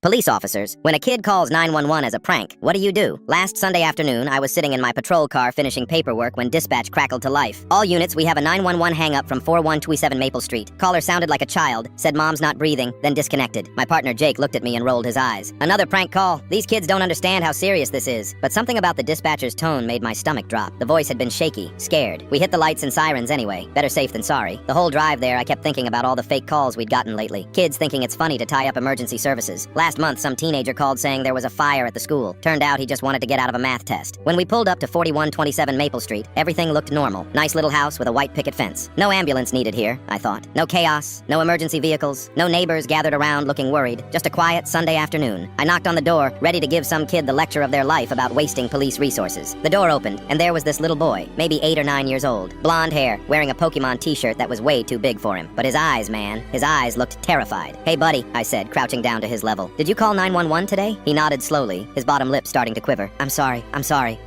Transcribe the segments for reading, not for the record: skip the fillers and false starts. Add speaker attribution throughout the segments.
Speaker 1: Police officers, when a kid calls 911 as a prank, what do? Last Sunday afternoon, I was sitting in my patrol car finishing paperwork when dispatch crackled to life. All units, we have a 911 hang-up from 4127 Maple Street. Caller sounded like a child, said mom's not breathing, then disconnected. My partner Jake looked at me and rolled his eyes. Another prank call. These kids don't understand how serious this is. But something about the dispatcher's tone made my stomach drop. The voice had been shaky, scared. We hit the lights and sirens anyway. Better safe than sorry. The whole drive there, I kept thinking about all the fake calls we'd gotten lately. Kids thinking it's funny to tie up emergency services. Last month, some teenager called saying there was a fire at the school. Turned out he just wanted to get out of a math test. When we pulled up to 4127 Maple Street, everything looked normal. Nice little house with a white picket fence. No ambulance needed here, I thought. No chaos, no emergency vehicles, no neighbors gathered around looking worried. Just a quiet Sunday afternoon. I knocked on the door, ready to give some kid the lecture of their life about wasting police resources. The door opened, and there was this little boy, maybe 8 or 9 years old. Blonde hair, wearing a Pokemon t-shirt that was way too big for him. But his eyes, man, his eyes looked terrified. "Hey buddy," I said, crouching down to his level. "Did you call 911 today?" He nodded slowly, his bottom lip starting to quiver. I'm sorry.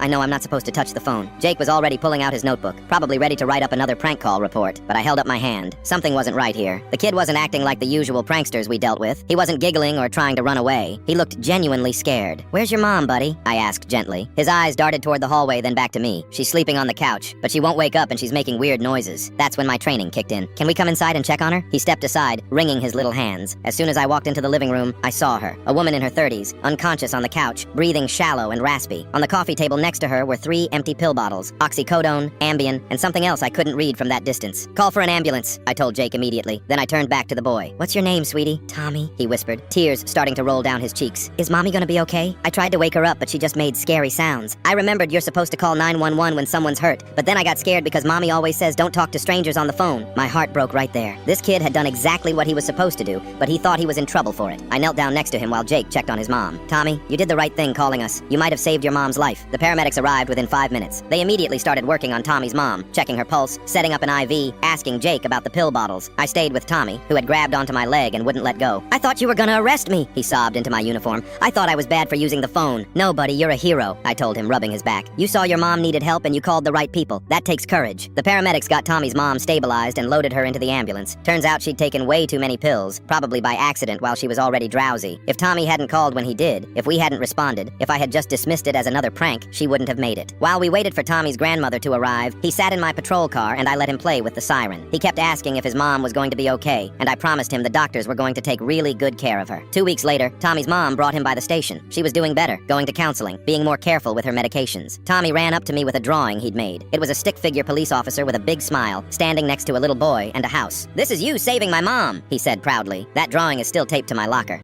Speaker 1: I know I'm not supposed to touch the phone." Jake was already pulling out his notebook, probably ready to write up another prank call report, but I held up my hand. Something wasn't right here. The kid wasn't acting like the usual pranksters we dealt with. He wasn't giggling or trying to run away. He looked genuinely scared. "Where's your mom, buddy?" I asked gently. His eyes darted toward the hallway, then back to me. "She's sleeping on the couch, but she won't wake up and she's making weird noises." That's when my training kicked in. "Can we come inside and check on her?" He stepped aside, wringing his little hands. As soon as I walked into the living room, I saw her. A woman in her 30s, unconscious on the couch, breathing shallow and raspy. On the coffee table next to her were 3 empty pill bottles, oxycodone, Ambien, and something else I couldn't read from that distance. "Call for an ambulance," I told Jake immediately. Then I turned back to the boy. "What's your name, sweetie?" "Tommy," he whispered, tears starting to roll down his cheeks. "Is mommy gonna be okay?" I tried to wake her up, but she just made scary sounds. I remembered you're supposed to call 911 when someone's hurt, but then I got scared because mommy always says don't talk to strangers on the phone. My heart broke right there. This kid had done exactly what he was supposed to do, but he thought he was in trouble for it. I knelt down next to him while Jake checked on his mom. "Tommy, you did the right thing calling us. You might have saved your mom's life." The paramedics arrived within 5 minutes. They immediately started working on Tommy's mom, checking her pulse, setting up an IV, asking Jake about the pill bottles. I stayed with Tommy, who had grabbed onto my leg and wouldn't let go. "I thought you were gonna arrest me," he sobbed into my uniform. "I thought I was bad for using the phone." "No, buddy, you're a hero," I told him, rubbing his back. "You saw your mom needed help and you called the right people. That takes courage." The paramedics got Tommy's mom stabilized and loaded her into the ambulance. Turns out she'd taken way too many pills, probably by accident while she was already drowsy. If Tommy hadn't called when he did, if we hadn't responded, if I had just dismissed it as another prank, she wouldn't have made it. While we waited for Tommy's grandmother to arrive, he sat in my patrol car and I let him play with the siren. He kept asking if his mom was going to be okay, and I promised him the doctors were going to take really good care of her. 2 weeks later, Tommy's mom brought him by the station. She was doing better, going to counseling, being more careful with her medications. Tommy ran up to me with a drawing he'd made. It was a stick figure police officer with a big smile, standing next to a little boy and a house. "This is you saving my mom," he said proudly. That drawing is still taped to my locker.